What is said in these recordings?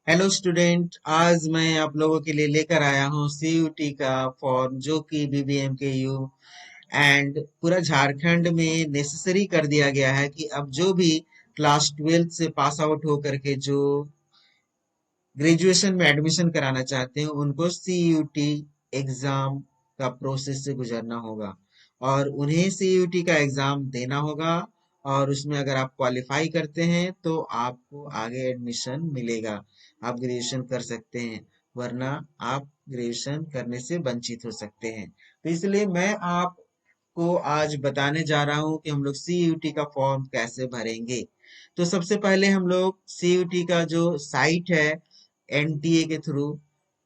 Hello student, आज मैं आप लोगों के लिए लेकर आया हूँ सीयूटी का फॉर्म जो कि बीबीएम के यू एंड पूरा झारखंड में नेसेसरी कर दिया गया है कि अब जो भी क्लास 12 से पास आउट होकर के जो ग्रेजुएशन में एडमिशन कराना चाहते हैं उनको सीयूटी एग्जाम का प्रोसेस से गुजरना होगा और उन्हें सीयूटी का एग्जाम देना होगा। और उसमें अगर आप क्वालिफाई करते हैं तो आपको आगे एडमिशन मिलेगा, आप ग्रेजुएशन कर सकते हैं, वरना आप ग्रेजुएशन करने से वंचित हो सकते हैं। तो इसलिए मैं आपको आज बताने जा रहा हूं कि हम लोग सीयूटी का फॉर्म कैसे भरेंगे। तो सबसे पहले हम लोग सीयूटी का जो साइट है एनटीए के थ्रू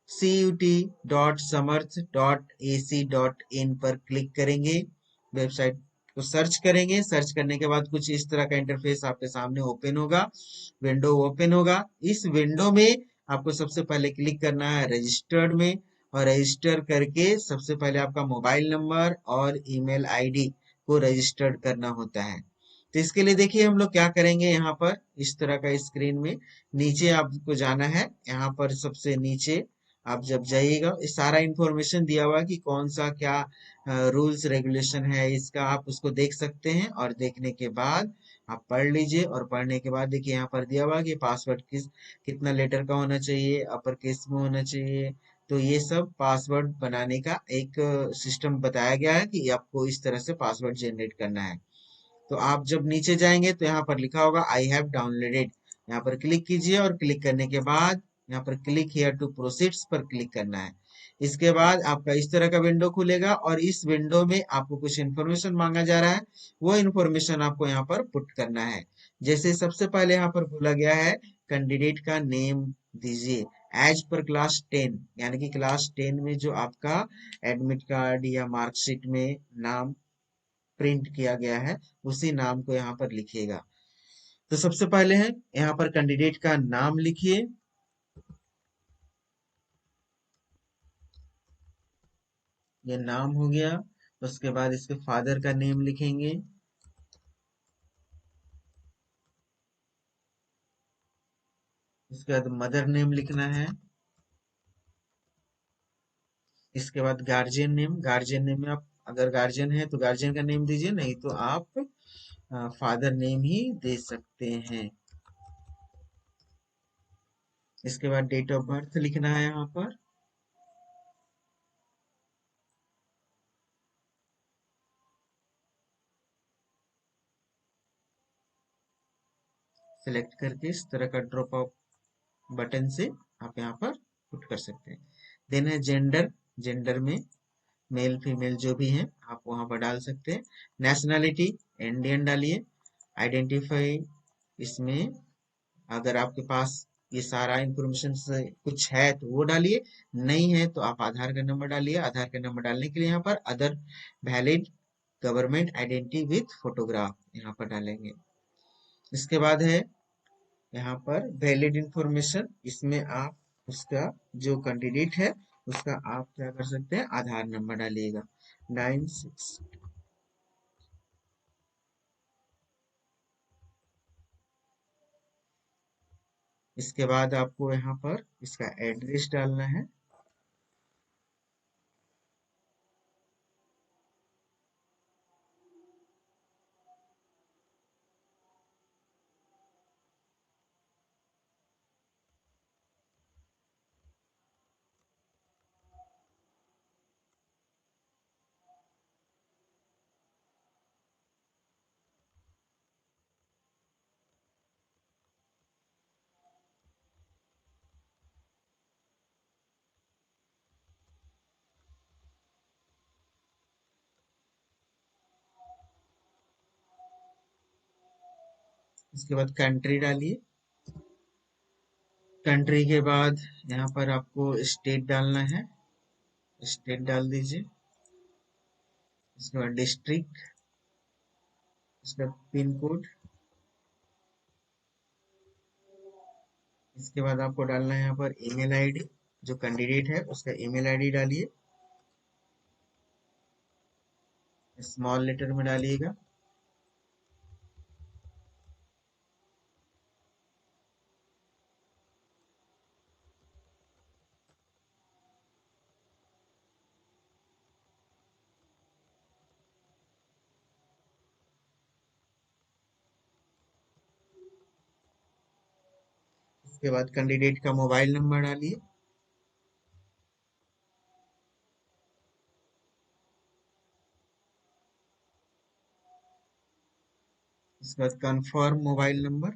CUT.samarth.ac.in पर क्लिक करेंगे, वेबसाइट को सर्च करेंगे। सर्च करने के बाद कुछ इस तरह का इंटरफेस आपके सामने ओपन होगा, विंडो ओपन होगा। इस विंडो में आपको सबसे पहले क्लिक करना है रजिस्टर्ड में, और रजिस्टर करके सबसे पहले आपका मोबाइल नंबर और ईमेल आईडी को रजिस्टर्ड करना होता है। तो इसके लिए देखिए हम लोग क्या करेंगे। यहाँ पर इस तरह का स्क्रीन में नीचे आपको जाना है। यहाँ पर सबसे नीचे आप जब जाइएगा, इस सारा इंफॉर्मेशन दिया हुआ है कि कौन सा क्या रूल्स रेगुलेशन है इसका, आप उसको देख सकते हैं। और देखने के बाद आप पढ़ लीजिए, और पढ़ने के बाद देखिए यहाँ पर दिया हुआ है कि पासवर्ड कितना लेटर का होना चाहिए, अपर केस में होना चाहिए। तो ये सब पासवर्ड बनाने का एक सिस्टम बताया गया है कि आपको इस तरह से पासवर्ड जनरेट करना है। तो आप जब नीचे जाएंगे तो यहाँ पर लिखा होगा आई हैव डाउनलोडेड, यहाँ पर क्लिक कीजिए, और क्लिक करने के बाद यहाँ पर क्लिक हियर टू प्रोसीड्स पर क्लिक करना है। इसके बाद आपका इस तरह का विंडो खुलेगा, और इस विंडो में आपको कुछ इन्फॉर्मेशन मांगा जा रहा है, वो इन्फॉर्मेशन आपको यहाँ पर पुट करना है। जैसे सबसे पहले यहाँ पर बोला गया है कैंडिडेट का नेम दीजिए एज पर क्लास 10, यानी कि क्लास 10 में जो आपका एडमिट कार्ड या मार्कशीट में नाम प्रिंट किया गया है उसी नाम को यहाँ पर लिखिएगा। तो सबसे पहले है यहाँ पर कैंडिडेट का नाम लिखिए। ये नाम हो गया। उसके बाद इसके फादर का नेम लिखेंगे। इसके बाद मदर नेम लिखना है। इसके बाद गार्जियन नेम, गार्जियन नेम में आप अगर गार्जियन है तो गार्जियन का नेम दीजिए, नहीं तो आप फादर नेम ही दे सकते हैं। इसके बाद डेट ऑफ बर्थ लिखना है यहाँ पर। सिलेक्ट करके इस तरह का ड्रॉप आउट बटन से आप यहाँ पर पुट कर सकते हैं। देन है जेंडर, जेंडर में मेल फीमेल जो भी हैं आप वहां पर डाल सकते हैं। नेशनैलिटी इंडियन डालिए। आइडेंटिफाई, इसमें अगर आपके पास ये सारा इंफॉर्मेशन से कुछ है तो वो डालिए, नहीं है तो आप आधार का नंबर डालिए। आधार का नंबर डालने के लिए यहाँ पर other valid government identity with photograph यहाँ पर डालेंगे। इसके बाद है यहाँ पर वैलिड इंफॉर्मेशन, इसमें आप उसका जो कैंडिडेट है उसका आप क्या कर सकते हैं, आधार नंबर डालिएगा 96। इसके बाद आपको यहाँ पर इसका एड्रेस डालना है। इसके बाद कंट्री डालिए। कंट्री के बाद यहाँ पर आपको स्टेट डालना है, स्टेट डाल दीजिए। इसके बाद डिस्ट्रिक्ट, इसका पिन कोड। इसके बाद आपको डालना है यहाँ पर ईमेल आईडी, जो कैंडिडेट है उसका ईमेल आईडी डालिए, स्मॉल लेटर में डालिएगा। उसके बाद कैंडिडेट का मोबाइल नंबर डालिए। इसके बाद कंफर्म मोबाइल नंबर।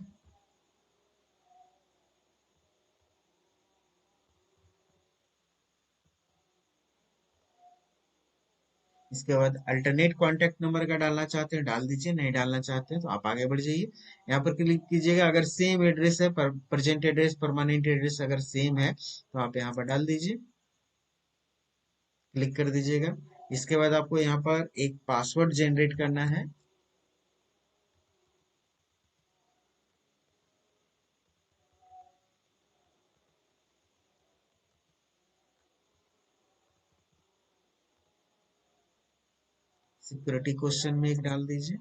इसके बाद अल्टरनेट कॉन्टैक्ट नंबर का डालना चाहते हैं डाल दीजिए, नहीं डालना चाहते हैं तो आप आगे बढ़ जाइए। यहाँ पर क्लिक कीजिएगा, अगर सेम एड्रेस है, प्रेजेंट एड्रेस परमानेंट एड्रेस अगर सेम है तो आप यहाँ पर डाल दीजिए, क्लिक कर दीजिएगा। इसके बाद आपको यहाँ पर एक पासवर्ड जनरेट करना है। सिक्योरिटी क्वेश्चन में एक डाल दीजिए।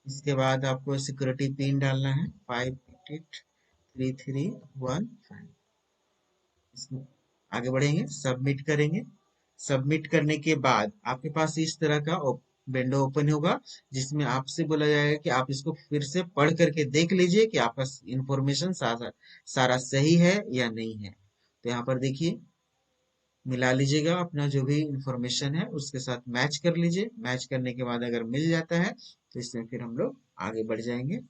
इसके बाद आपको सिक्योरिटी पिन डालना है 583315। इसमें आगे बढ़ेंगे, सबमिट करेंगे। सबमिट करने के बाद आपके पास इस तरह का विंडो ओपन होगा, जिसमें आपसे बोला जाएगा कि आप इसको फिर से पढ़ करके देख लीजिए कि आपका इंफॉर्मेशन सारा सही है या नहीं है। तो यहाँ पर देखिए, मिला लीजिएगा अपना जो भी इंफॉर्मेशन है उसके साथ मैच कर लीजिए। मैच करने के बाद अगर मिल जाता है तो इसमें फिर हम लोग आगे बढ़ जाएंगे।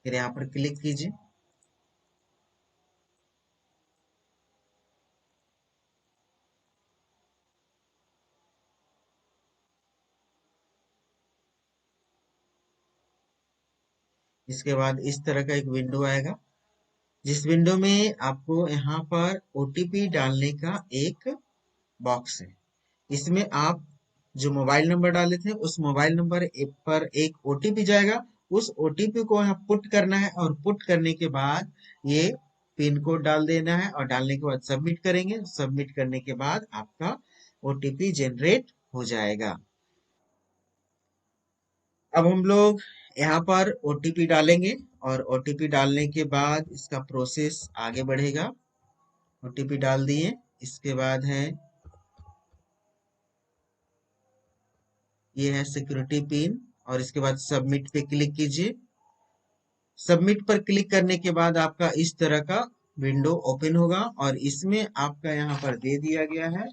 फिर यहाँ पर क्लिक कीजिए। इसके बाद इस तरह का एक विंडो आएगा, जिस विंडो में आपको यहाँ पर ओटीपी डालने का एक बॉक्स है। इसमें आप जो मोबाइल नंबर डाले थे उस मोबाइल नंबर पर एक ओटीपी जाएगा। उस ओटीपी को यहाँ पुट करना है, और पुट करने के बाद ये पिन कोड डाल देना है, और डालने के बाद सबमिट करेंगे। सबमिट करने के बाद आपका ओटीपी जनरेट हो जाएगा। अब हम लोग यहाँ पर ओटीपी डालेंगे, और ओटीपी डालने के बाद इसका प्रोसेस आगे बढ़ेगा। ओटीपी डाल दिए, इसके बाद है ये है सिक्योरिटी पिन, और इसके बाद सबमिट पे क्लिक कीजिए। सबमिट पर क्लिक करने के बाद आपका इस तरह का विंडो ओपन होगा, और इसमें आपका यहाँ पर दे दिया गया है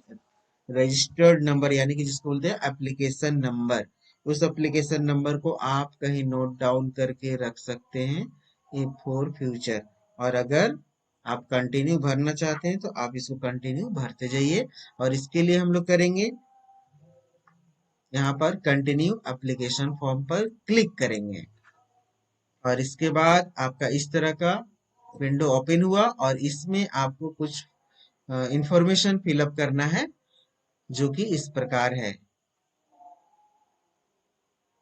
रजिस्टर्ड नंबर, यानी कि जिसको बोलते हैं एप्लीकेशन नंबर। उस एप्लीकेशन नंबर को आप कहीं नोट डाउन करके रख सकते हैं फॉर फ्यूचर। और अगर आप कंटिन्यू भरना चाहते हैं तो आप इसको कंटिन्यू भरते जाइए। और इसके लिए हम लोग करेंगे, यहाँ पर कंटिन्यू एप्लीकेशन फॉर्म पर क्लिक करेंगे, और इसके बाद आपका इस तरह का विंडो ओपन हुआ, और इसमें आपको कुछ इंफॉर्मेशन फिलअप करना है, जो कि इस प्रकार है।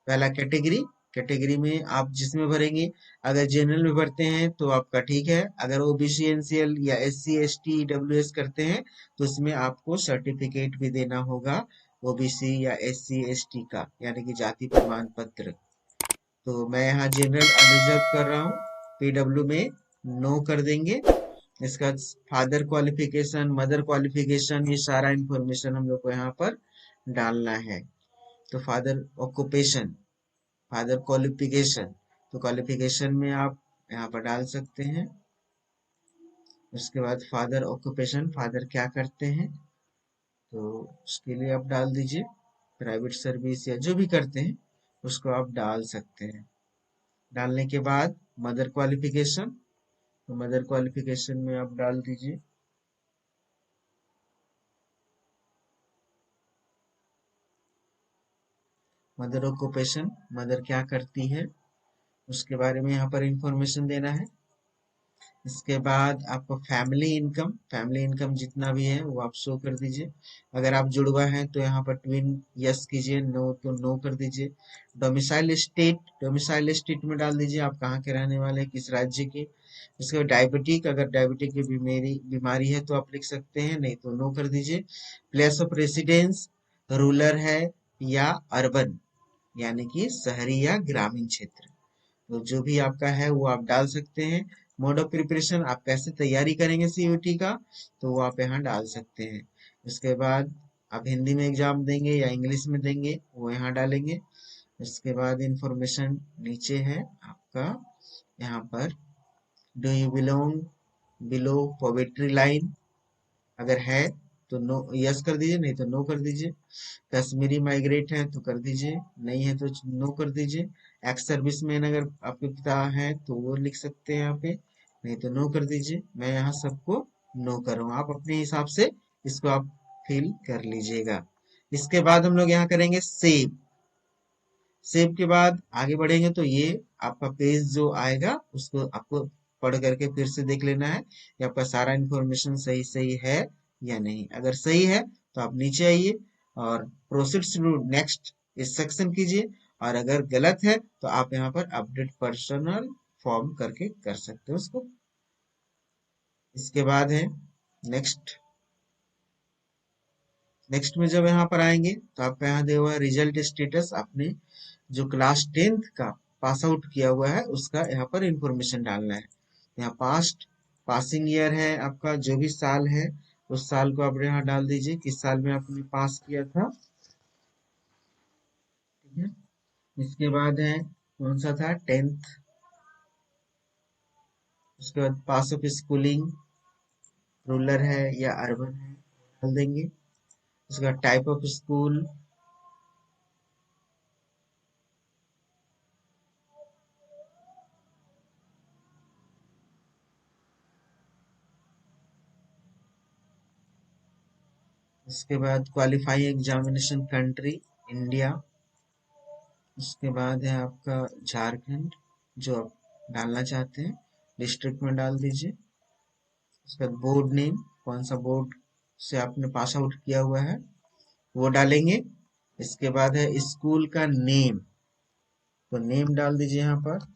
पहला कैटेगरी, कैटेगरी में आप जिसमें भरेंगे, अगर जनरल में भरते हैं तो आपका ठीक है। अगर ओबीसी एनसीएल या एससी एसटी ईडब्ल्यूएस करते हैं तो इसमें आपको सर्टिफिकेट भी देना होगा ओबीसी या एससी एसटी का, यानी कि जाति प्रमाण पत्र। तो मैं यहाँ जनरल अनरिजर्व कर रहा हूँ, पीडब्ल्यू में नो कर देंगे। इसका फादर क्वालिफिकेशन, मदर क्वालिफिकेशन, ये सारा इंफॉर्मेशन हम लोग को यहाँ पर डालना है। तो फादर ऑक्यूपेशन, फादर क्वालिफिकेशन, तो क्वालिफिकेशन में आप यहाँ पर डाल सकते हैं। उसके बाद फादर ऑक्यूपेशन, फादर क्या करते हैं, तो उसके लिए आप डाल दीजिए प्राइवेट सर्विस या जो भी करते हैं उसको आप डाल सकते हैं। डालने के बाद मदर क्वालिफिकेशन, तो मदर क्वालिफिकेशन में आप डाल दीजिए मदर ऑक्यूपेशन, मदर क्या करती है उसके बारे में यहाँ पर इंफॉर्मेशन देना है। इसके बाद आपको फैमिली इनकम जितना भी है वो आप शो कर दीजिए। अगर आप जुड़वा हैं तो यहाँ पर ट्विन यस कीजिए, नो तो नो कर दीजिए। डोमिसाइल स्टेट में डाल दीजिए आप कहाँ के रहने वाले हैं, किस राज्य के। उसके बाद डायबिटिक, अगर डायबिटिक की बीमारी है तो आप लिख सकते हैं, नहीं तो नो कर दीजिए। प्लेस ऑफ रेसिडेंस रूरल है या अर्बन, यानी कि शहरी या ग्रामीण क्षेत्र, तो जो भी आपका है वो आप डाल सकते हैं। मोड ऑफ प्रिपरेशन, आप कैसे तैयारी करेंगे सीयूटी का, तो वो आप यहाँ डाल सकते हैं। उसके बाद आप हिंदी में एग्जाम देंगे या इंग्लिश में देंगे वो यहाँ डालेंगे। उसके बाद इंफॉर्मेशन नीचे है आपका, यहाँ पर do you belong below poverty line, अगर है तो नो यस कर दीजिए, नहीं तो नो कर दीजिए। कश्मीरी माइग्रेट है तो कर दीजिए, नहीं है तो नो कर दीजिए। एक्स सर्विसमैन अगर आपके पिता हैं तो वो लिख सकते हैं यहाँ पे, नहीं तो नो कर दीजिए। मैं यहाँ सबको नो कर रहा हूँ, आप अपने हिसाब से इसको आप फिल कर लीजिएगा। इसके बाद हम लोग यहाँ करेंगे सेव। सेव के बाद आगे बढ़ेंगे तो ये आपका पेज जो आएगा उसको आपको पढ़ करके फिर से देख लेना है कि आपका सारा इंफॉर्मेशन सही सही है या नहीं। अगर सही है तो आप नीचे आइए और प्रोसीड टू नेक्स्ट इस सेक्शन कीजिए, और अगर गलत है तो आप यहाँ पर अपडेट पर्सनल फॉर्म करके कर सकते हो उसको। इसके बाद है नेक्स्ट। नेक्स्ट में जब यहाँ पर आएंगे तो आपका यहाँ दिया हुआ है रिजल्ट स्टेटस, आपने जो क्लास 10th का पास आउट किया हुआ है उसका यहाँ पर इंफॉर्मेशन डालना है। यहाँ पास्ट पासिंग ईयर है आपका, जो भी साल है उस साल को आप यहाँ डाल दीजिए, किस साल में आपने पास किया था। ठीक है, इसके बाद है कौन सा था, 10th। उसके बाद पास ऑफ स्कूलिंग रूरल है या अर्बन है डाल देंगे। उसके बाद टाइप ऑफ स्कूल, उसके बाद क्वालिफाइंग एग्जामिनेशन कंट्री इंडिया। उसके बाद है आपका झारखंड, जो आप डालना चाहते हैं डिस्ट्रिक्ट में डाल दीजिए। उसके बाद बोर्ड नेम, कौन सा बोर्ड से आपने पास आउट किया हुआ है वो डालेंगे। इसके बाद है स्कूल का नेम, तो नेम डाल दीजिए यहाँ पर।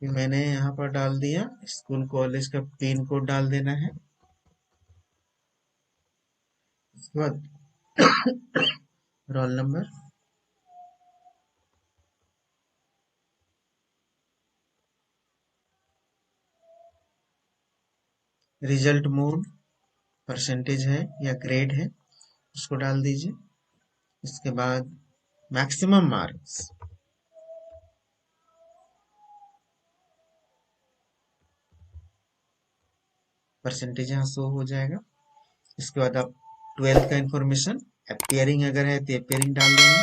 फिर मैंने यहाँ पर डाल दिया स्कूल कॉलेज का पिन कोड डाल देना है। उसके बाद roll number, result mode percentage है या ग्रेड है उसको डाल दीजिए। इसके बाद मैक्सिमम मार्क्स, परसेंटेज यहाँ शो हो जाएगा। इसके बाद आप 12th का इंफॉर्मेशन, अपियरिंग अगर है तो अपियरिंग डाल देंगे।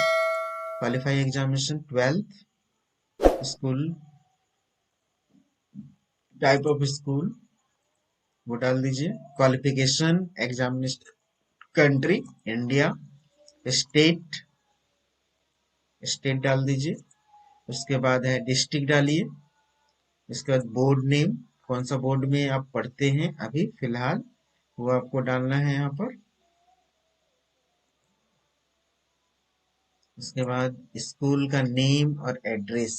Qualifying examination 12th, school type of school वो डाल दीजिए। Qualification examination country India, state state डाल दीजिए। उसके बाद है डिस्ट्रिक्ट डालिए। इसके बाद बोर्ड नेम, कौन सा बोर्ड में आप पढ़ते हैं अभी फिलहाल वो आपको डालना है यहाँ पर। उसके बाद स्कूल का नेम और एड्रेस,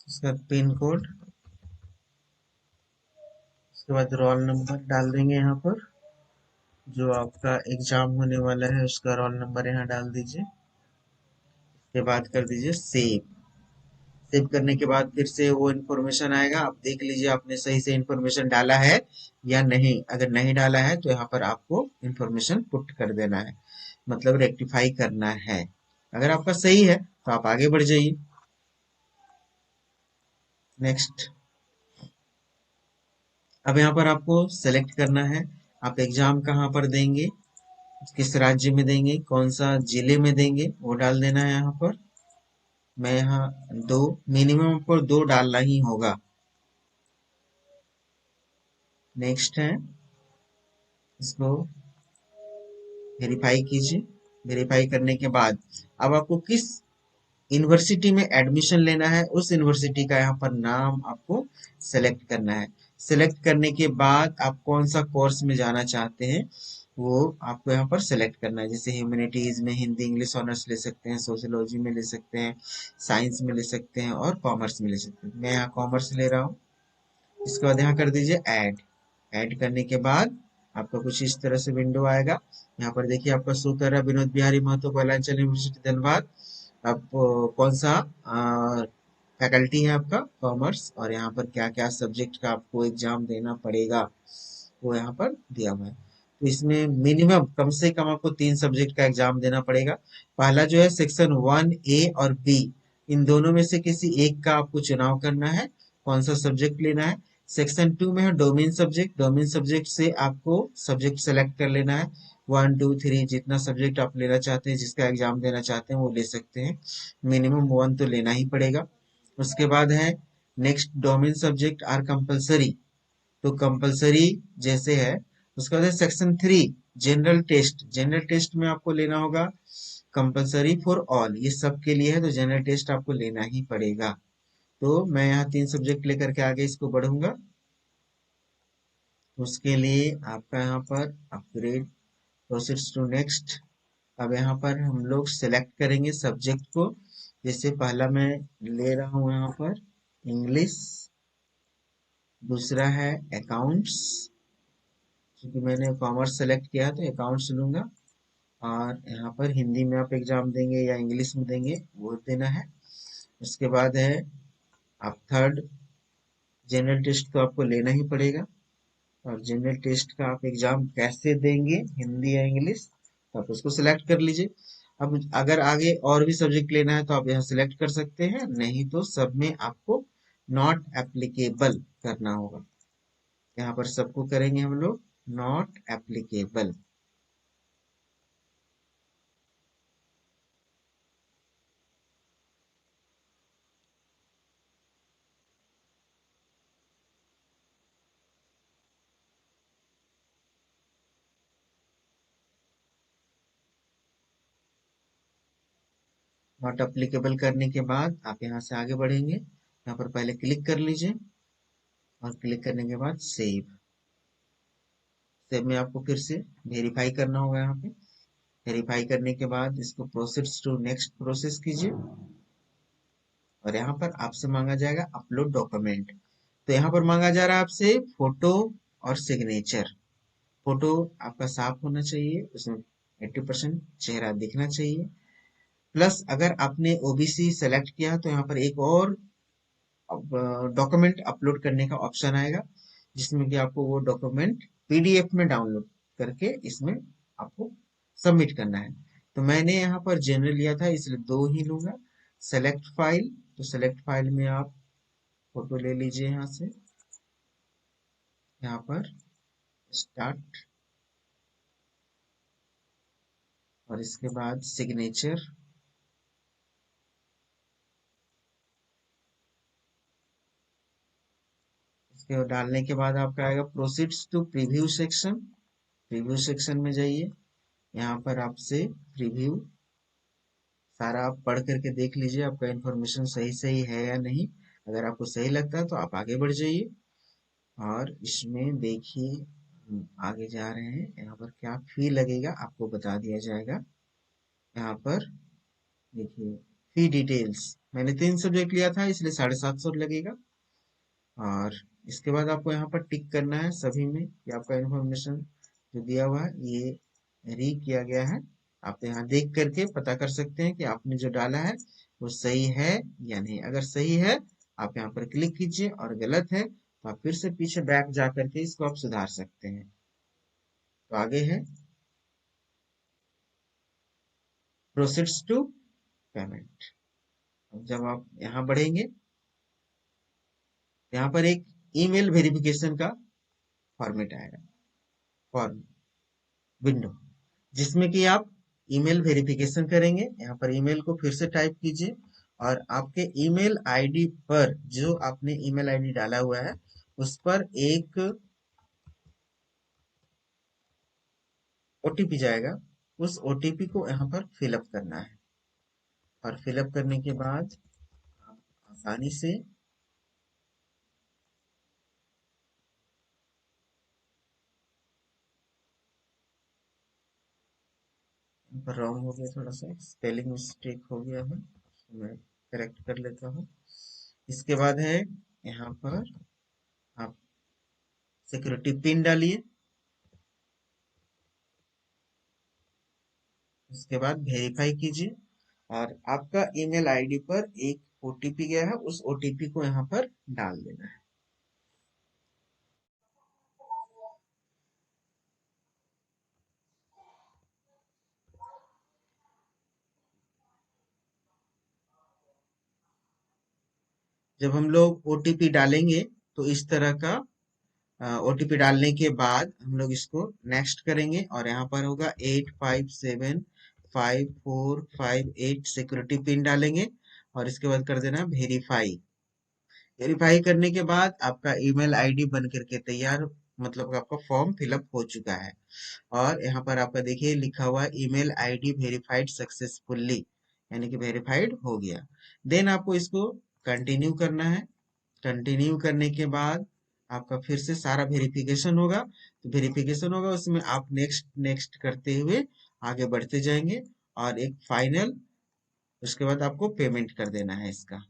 उसके बाद पिन कोड, उसके बाद रोल नंबर डाल देंगे यहाँ पर, जो आपका एग्जाम होने वाला है उसका रोल नंबर यहाँ डाल दीजिए। उसके बाद कर दीजिए सेव। सेव करने के बाद फिर से वो इन्फॉर्मेशन आएगा, आप देख लीजिए आपने सही से इन्फॉर्मेशन डाला है या नहीं। अगर नहीं डाला है तो यहाँ पर आपको इन्फॉर्मेशन पुट कर देना है, मतलब रेक्टिफाई करना है। अगर आपका सही है तो आप आगे बढ़ जाइए। नेक्स्ट, अब यहाँ पर आपको सेलेक्ट करना है आप एग्जाम कहाँ पर देंगे, किस राज्य में देंगे, कौन सा जिले में देंगे, वो डाल देना है यहाँ पर। मैं यहाँ दो, मिनिमम आपको दो डालना ही होगा। नेक्स्ट है, इसको वेरीफाई कीजिए। वेरीफाई करने के बाद अब आपको किस यूनिवर्सिटी में एडमिशन लेना है उस यूनिवर्सिटी का यहाँ पर नाम आपको सेलेक्ट करना है। सेलेक्ट करने के बाद आप कौन सा कोर्स में जाना चाहते हैं वो आपको यहाँ पर सेलेक्ट करना है। जैसे ह्यूमैनिटीज में हिंदी इंग्लिश ऑनर्स ले सकते हैं, सोशियोलॉजी में ले सकते हैं, साइंस में ले सकते हैं और कॉमर्स में ले सकते हैं। मैं यहाँ कॉमर्स ले रहा हूँ। इसके बाद यहाँ कर दीजिए ऐड। ऐड करने के बाद आपका कुछ इस तरह से विंडो आएगा। यहाँ पर देखिए आपका शो कर रहा है विनोद बिहारी महतो कोयलांचल यूनिवर्सिटी धनबाद। अब कौन सा फैकल्टी है आपका कॉमर्स, और यहाँ पर क्या क्या सब्जेक्ट का आपको एग्जाम देना पड़ेगा वो यहाँ पर दिया हुआ है। तो इसमें मिनिमम कम से कम आपको तीन सब्जेक्ट का एग्जाम देना पड़ेगा। पहला जो है सेक्शन 1A और बी, इन दोनों में से किसी एक का आपको चुनाव करना है कौन सा सब्जेक्ट लेना है। सेक्शन 2 में है डोमेन सब्जेक्ट। डोमेन सब्जेक्ट से आपको सब्जेक्ट सेलेक्ट कर लेना है। 1 2 3 जितना सब्जेक्ट आप लेना चाहते हैं, जिसका एग्जाम देना चाहते हैं वो ले सकते हैं। मिनिमम 1 तो लेना ही पड़ेगा। उसके बाद है next, domain subject are compulsory. तो कंपलसरी जैसे है। उसके बाद है section 3 general test. General test में आपको लेना होगा कंपलसरी फॉर ऑल, ये सब के लिए है तो जनरल टेस्ट आपको लेना ही पड़ेगा। तो मैं यहाँ तीन सब्जेक्ट लेकर के आगे इसको बढ़ूंगा। उसके लिए आपका यहाँ पर अपग्रेड, प्रोसीड्स टू नेक्स्ट। अब यहाँ पर हम लोग सेलेक्ट करेंगे सब्जेक्ट को। जैसे पहला मैं ले रहा हूँ यहाँ पर इंग्लिश, दूसरा है अकाउंट्स, क्योंकि मैंने कॉमर्स सेलेक्ट किया है तो अकाउंट्स लूंगा। और यहाँ पर हिंदी में आप एग्जाम देंगे या इंग्लिश में देंगे वो देना है। उसके बाद है आप थर्ड, जनरल टेस्ट तो आपको लेना ही पड़ेगा। और जनरल टेस्ट का आप एग्जाम कैसे देंगे, हिंदी या इंग्लिश, तो आप उसको सिलेक्ट कर लीजिए। अब अगर आगे और भी सब्जेक्ट लेना है तो आप यहाँ सिलेक्ट कर सकते हैं, नहीं तो सब में आपको नॉट एप्लीकेबल करना होगा। यहाँ पर सबको करेंगे हम लोग नॉट एप्लीकेबल। नॉट एप्लीकेबल करने के बाद आप यहाँ से आगे बढ़ेंगे। यहाँ पर पहले क्लिक कर लीजिए और क्लिक करने के बाद सेव। सेव में आपको फिर से वेरीफाई करना होगा। यहाँ पे वेरीफाई करने के बाद इसको प्रोसेस टू नेक्स्ट प्रोसेस कीजिए। और यहाँ पर आपसे मांगा जाएगा अपलोड डॉक्यूमेंट। तो यहाँ पर मांगा जा रहा है आपसे फोटो और सिग्नेचर। फोटो आपका साफ होना चाहिए, उसमें 80% चेहरा दिखना चाहिए। प्लस अगर आपने ओबीसी सेलेक्ट किया तो यहाँ पर एक और डॉक्यूमेंट अपलोड करने का ऑप्शन आएगा, जिसमें कि आपको वो डॉक्यूमेंट पीडीएफ में डाउनलोड करके इसमें आपको सबमिट करना है। तो मैंने यहाँ पर जनरल लिया था इसलिए दो ही लूंगा। सेलेक्ट फाइल, तो सेलेक्ट फाइल में आप फोटो ले लीजिए यहाँ से, यहाँ पर स्टार्ट, और इसके बाद सिग्नेचर। इसके डालने के बाद आपका आएगा proceeds to preview section. Preview section में जाइए, यहाँ पर आपसे प्रीव्यू सारा आप पढ़ करके देख लीजिए आपका इन्फॉर्मेशन सही सही है या नहीं। अगर आपको सही लगता है तो आप आगे बढ़ जाइए। और इसमें देखिए हम आगे जा रहे हैं, यहाँ पर क्या फी लगेगा आपको बता दिया जाएगा। यहाँ पर देखिए फी डिटेल्स, मैंने तीन सब्जेक्ट लिया था इसलिए 750 लगेगा। और इसके बाद आपको यहाँ पर टिक करना है सभी में कि आपका इन्फॉर्मेशन जो दिया हुआ है ये री किया गया है। आप यहाँ देख करके पता कर सकते हैं कि आपने जो डाला है वो सही है या नहीं। अगर सही है आप यहाँ पर क्लिक कीजिए, और गलत है तो आप फिर से पीछे बैक जा करके इसको आप सुधार सकते हैं। तो आगे है प्रोसीड्स टू पेमेंट। जब आप यहाँ बढ़ेंगे, यहाँ पर एक ईमेल वेरिफिकेशन का फॉर्मेट आएगा, फॉर्म विंडो, जिसमें कि आप ईमेल वेरिफिकेशन करेंगे। यहाँ पर ईमेल को फिर से टाइप कीजिए और आपके ईमेल आईडी पर, जो आपने ईमेल आईडी डाला हुआ है उस पर एक ओटीपी जाएगा। उस ओटीपी को यहाँ पर फिलअप करना है और फिलअप करने के बाद आप आसानी से, यहाँ पर रॉन्ग हो गया, थोड़ा सा स्पेलिंग मिस्टेक हो गया है, तो मैं करेक्ट कर लेता हूँ। इसके बाद है यहाँ पर आप सिक्योरिटी पिन डालिए, उसके बाद वेरीफाई कीजिए और आपका ईमेल आईडी पर एक ओटीपी गया है, उस ओटीपी को यहाँ पर डाल देना है। जब हम लोग ओटीपी डालेंगे तो इस तरह का ओटीपी डालने के बाद हम लोग इसको नेक्स्ट करेंगे और यहाँ पर होगा 857545 8 सिक्योरिटी पिन डालेंगे और इसके बाद कर देना वेरीफाई। वेरीफाई करने के बाद आपका ईमेल आईडी बन करके तैयार, मतलब आपका फॉर्म फिलअप हो चुका है और यहाँ पर आपका देखिए लिखा हुआ ईमेल आईडी वेरीफाइड सक्सेसफुली, यानी कि वेरीफाइड हो गया। देन आपको इसको कंटिन्यू करना है। कंटिन्यू करने के बाद आपका फिर से सारा वेरिफिकेशन होगा, तो वेरिफिकेशन होगा उसमें आप नेक्स्ट नेक्स्ट करते हुए आगे बढ़ते जाएंगे और एक फाइनल, उसके बाद आपको पेमेंट कर देना है इसका।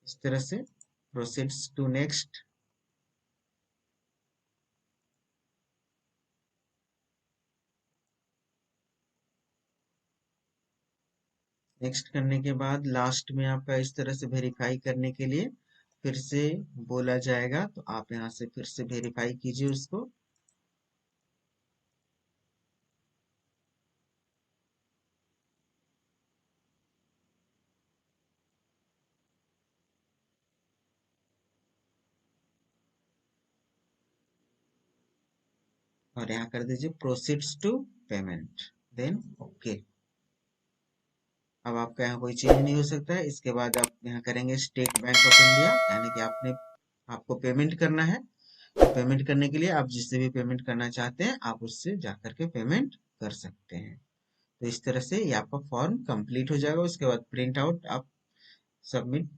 इस तरह से प्रोसीड्स टू नेक्स्ट। नेक्स्ट करने के बाद लास्ट में आपका इस तरह से वेरीफाई करने के लिए फिर से बोला जाएगा, तो आप यहाँ से फिर से वेरीफाई कीजिए उसको। और यहाँ कर दीजिए proceeds to payment, then okay. अब आपका यहाँ कोई चेंज नहीं हो सकता है। इसके बाद आप यहाँ करेंगे स्टेट बैंक ऑफ इंडिया, यानी कि आपको पेमेंट करना है। तो पेमेंट करने के लिए आप जिससे भी पेमेंट करना चाहते हैं आप उससे जाकर के पेमेंट कर सकते हैं। तो इस तरह से ये आपका फॉर्म कंप्लीट हो जाएगा। उसके बाद प्रिंट आउट आप सबमिट